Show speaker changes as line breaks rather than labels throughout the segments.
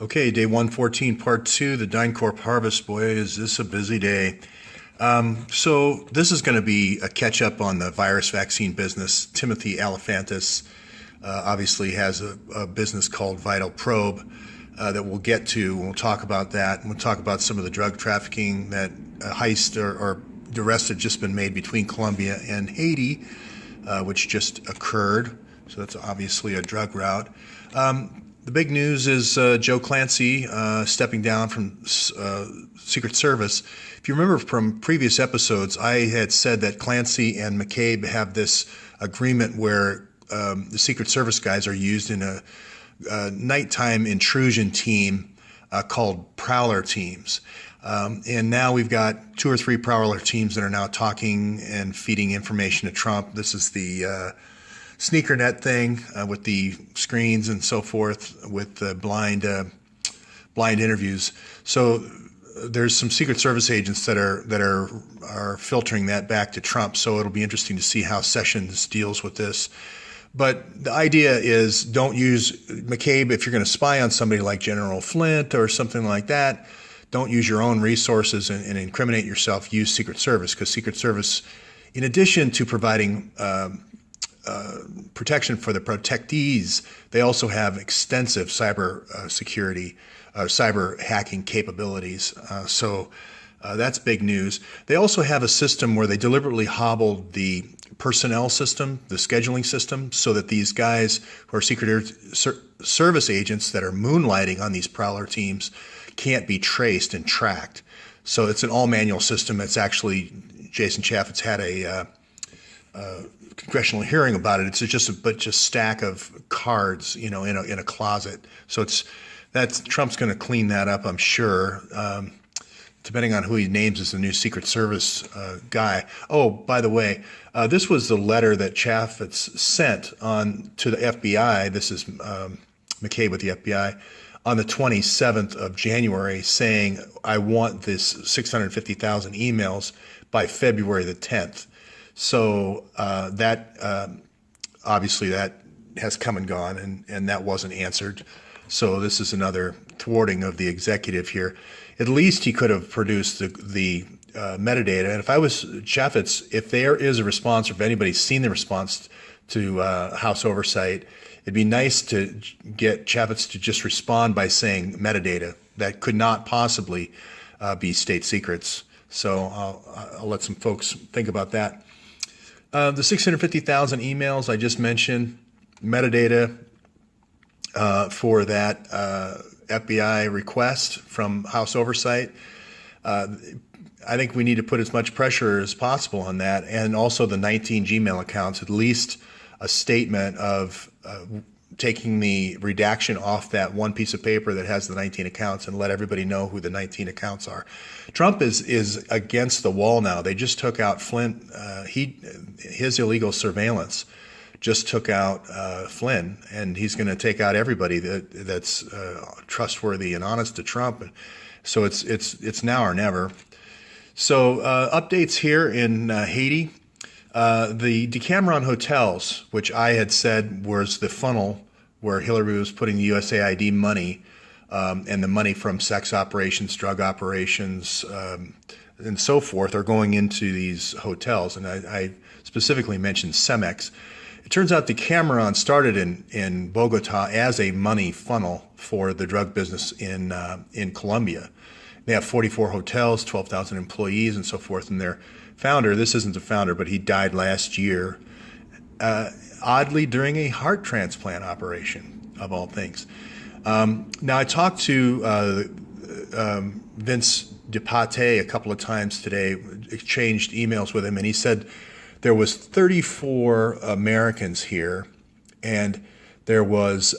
Okay, day 114, part two, the DynCorp harvest. Boy, is this a busy day. So this is going to be a catch-up on the virus vaccine business. Timothy Alephantis obviously has a business called Vital Probe that we'll get to. We'll talk about that, and we'll talk about some of the drug trafficking that heist or the arrest had just been made between Colombia and Haiti, which just occurred. So that's obviously a drug route. The big news is Joe Clancy stepping down from Secret Service. If you remember from previous episodes, I had said that Clancy and McCabe have this agreement where the Secret Service guys are used in a nighttime intrusion team called Prowler teams. And now we've got 2 or 3 Prowler teams that are now talking and feeding information to Trump. This is the sneaker net thing with the screens and so forth with the blind interviews. So there's some Secret Service agents that are filtering that back to Trump. So it'll be interesting to see how Sessions deals with this. But the idea is don't use McCabe if you're going to spy on somebody like General Flint or something like that. Don't use your own resources and incriminate yourself. Use Secret Service, because Secret Service, in addition to providing protection for the protectees, they also have extensive cyber security, cyber hacking capabilities. So that's big news. They also have a system where they deliberately hobbled the personnel system, the scheduling system, so that these guys who are Secret Service agents that are moonlighting on these Prowler teams can't be traced and tracked. So it's an all-manual system. It's actually, Jason Chaffetz had a congressional hearing about it. It's just a stack of cards, in a closet. So Trump's going to clean that up, I'm sure, depending on who he names as the new Secret Service guy. Oh, by the way, this was the letter that Chaffetz sent to the FBI. This is McCabe with the FBI on the 27th of January, saying, I want this 650,000 emails by February the 10th. So obviously that has come and gone, and that wasn't answered. So this is another thwarting of the executive here. At least he could have produced the metadata. And if I was Chaffetz, if there is a response, or if anybody's seen the response to House Oversight, it'd be nice to get Chaffetz to just respond by saying metadata. That could not possibly be state secrets. So I'll let some folks think about that. The 650,000 emails I just mentioned, metadata for that FBI request from House Oversight. I think we need to put as much pressure as possible on that, and also the 19 Gmail accounts, at least a statement of taking the redaction off that one piece of paper that has the 19 accounts, and let everybody know who the 19 accounts are. Trump is against the wall now. They just took out Flynn. His illegal surveillance just took out Flynn, and he's going to take out everybody that's trustworthy and honest to Trump. So it's now or never. So updates here in Haiti. The Decameron hotels, which I had said was the funnel where Hillary was putting the USAID money and the money from sex operations, drug operations, and so forth, are going into these hotels. And I specifically mentioned Cemex. It turns out Decameron started in Bogota as a money funnel for the drug business in Colombia. They have 44 hotels, 12,000 employees, and so forth. And their founder, this isn't the founder, but he died last year, oddly during a heart transplant operation, of all things. Now, I talked to Vince DePate a couple of times today, exchanged emails with him, and he said there was 34 Americans here, and there was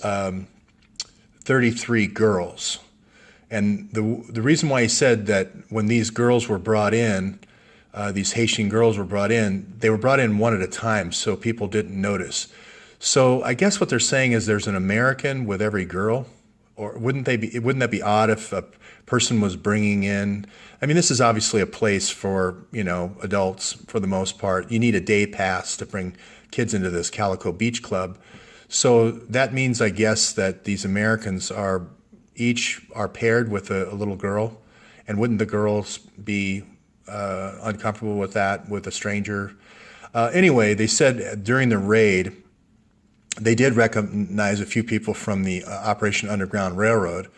33 girls. And the reason why he said that when these girls were brought in, these Haitian girls were brought in, they were brought in one at a time, so people didn't notice. So I guess what they're saying is there's an American with every girl, or wouldn't that be odd if a person was bringing in? I mean, this is obviously a place for adults for the most part. You need a day pass to bring kids into this Calico Beach Club, so that means, I guess, that these Americans are each are paired with a little girl, and wouldn't the girls be uncomfortable with that with a stranger? Anyway, they said during the raid, they did recognize a few people from the Operation Underground Railroad.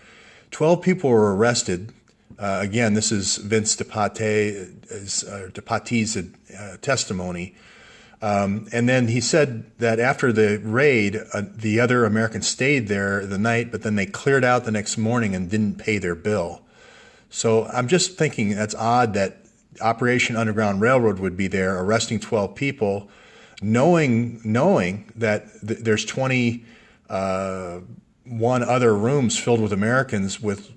12 people were arrested. Again, this is Vince DePaty's testimony. And then he said that after the raid, the other Americans stayed there the night, but then they cleared out the next morning and didn't pay their bill. So I'm just thinking that's odd that Operation Underground Railroad would be there arresting 12 people, knowing that there's 21 other rooms filled with Americans with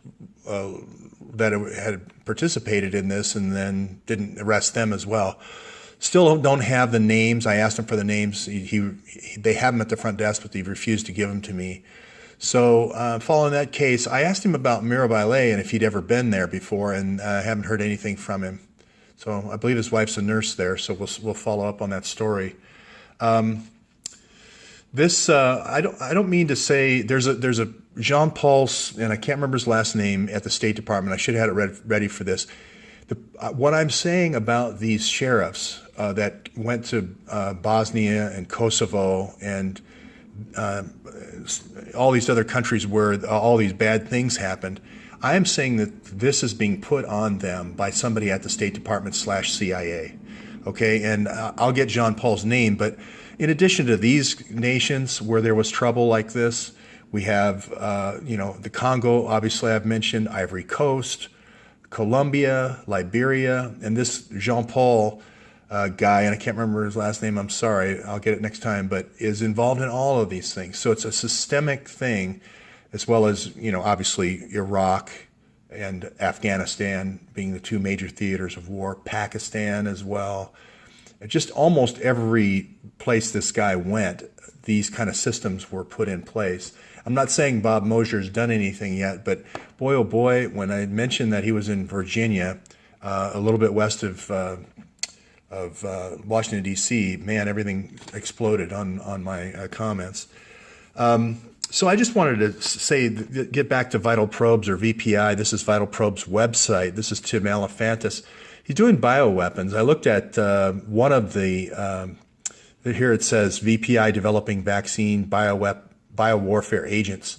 that had participated in this, and then didn't arrest them as well. Still don't have the names. I asked him for the names. They have them at the front desk, but he refused to give them to me. So following that case, I asked him about Mirabile and if he'd ever been there before, and I haven't heard anything from him. So I believe his wife's a nurse there, so we'll follow up on that story. This I don't mean to say there's a Jean-Paul, and I can't remember his last name, at the State Department. I should have had it ready for this. What I'm saying about these sheriffs that went to Bosnia and Kosovo and all these other countries where all these bad things happened, I am saying that this is being put on them by somebody at the State Department /CIA. Okay, and I'll get John Paul's name, but in addition to these nations where there was trouble like this, we have, the Congo, obviously I've mentioned, Ivory Coast, Colombia, Liberia, and this Jean-Paul guy, and I can't remember his last name, I'm sorry, I'll get it next time, but is involved in all of these things. So it's a systemic thing, as well as, obviously Iraq and Afghanistan being the two major theaters of war, Pakistan as well. Just almost every place this guy went, these kind of systems were put in place. I'm not saying Bob Mosier's done anything yet, but boy, oh boy, when I mentioned that he was in Virginia, a little bit west of Washington, D.C., man, everything exploded on my comments. So I just wanted to say, get back to Vital Probes or VPI. This is Vital Probes' website. This is Tim Alefantis. He's doing bioweapons. I looked at one of the, here it says VPI developing vaccine biowarfare agents.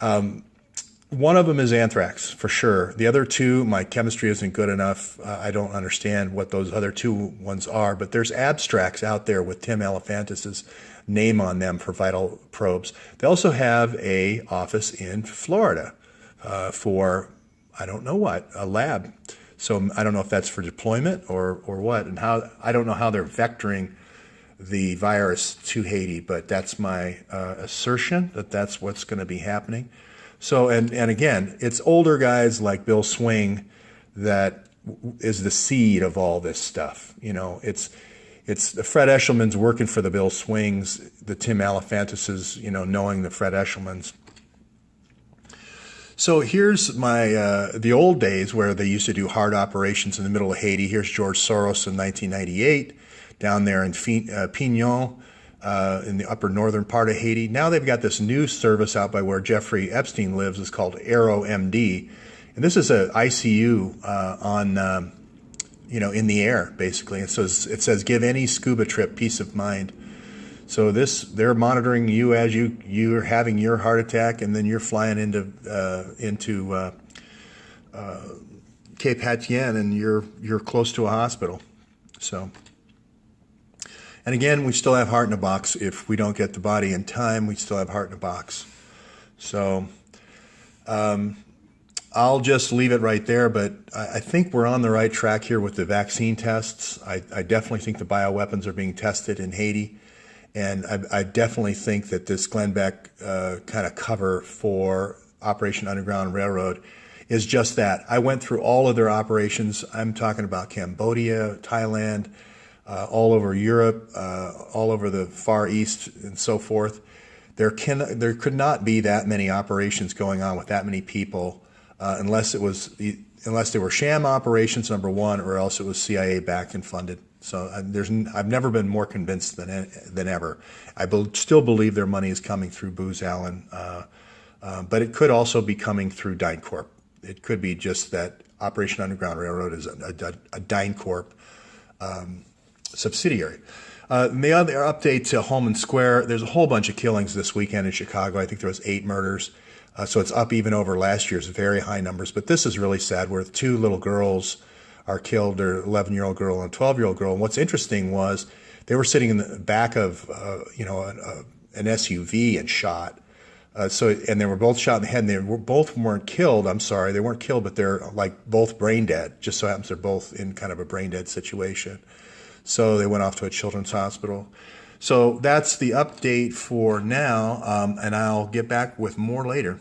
One of them is anthrax, for sure. The other two, my chemistry isn't good enough. I don't understand what those other two ones are, but there's abstracts out there with Tim Alefantis' name on them for Vital Probes. They also have a office in Florida for, I don't know what, a lab. So I don't know if that's for deployment or what, and how. I don't know how they're vectoring the virus to Haiti, but that's my assertion that that's what's going to be happening. So, and again, it's older guys like Bill Swing that is the seed of all this stuff. It's the Fred Eshelman's working for the Bill Swings, the Tim Alefantises, knowing the Fred Eshelmans. So here's my the old days where they used to do hard operations in the middle of Haiti. Here's George Soros in 1998 down there in Pignon in the upper northern part of Haiti. Now they've got this new service out by where Jeffrey Epstein lives. It's called Aero MD, and this is a ICU on in the air basically. It says give any scuba trip peace of mind. So they're monitoring you as you're having your heart attack, and then you're flying into Cape Hatien, and you're close to a hospital. So, and again, we still have heart in a box. If we don't get the body in time, we still have heart in a box. So, I'll just leave it right there. But I think we're on the right track here with the vaccine tests. I definitely think the bioweapons are being tested in Haiti. And I definitely think that this Glenn Beck kind of cover for Operation Underground Railroad is just that. I went through all of their operations. I'm talking about Cambodia, Thailand, all over Europe, all over the Far East, and so forth. There could not be that many operations going on with that many people unless they were sham operations, number one, or else it was CIA backed and funded. So I've never been more convinced than ever. I still believe their money is coming through Booz Allen But it could also be coming through DynCorp. It could be just that Operation Underground Railroad is a DynCorp subsidiary. The other update to Holman Square, there's a whole bunch of killings this weekend in Chicago. I think there was 8 murders. So it's up even over last year's very high numbers. But this is really sad, where 2 little girls are killed, an 11-year-old girl and a 12-year-old girl. And what's interesting was they were sitting in the back of an SUV and shot. And they were both shot in the head, and they both weren't killed. I'm sorry, they weren't killed, but they're like both brain dead. Just so happens they're both in kind of a brain dead situation. So they went off to a children's hospital. So that's the update for now, and I'll get back with more later.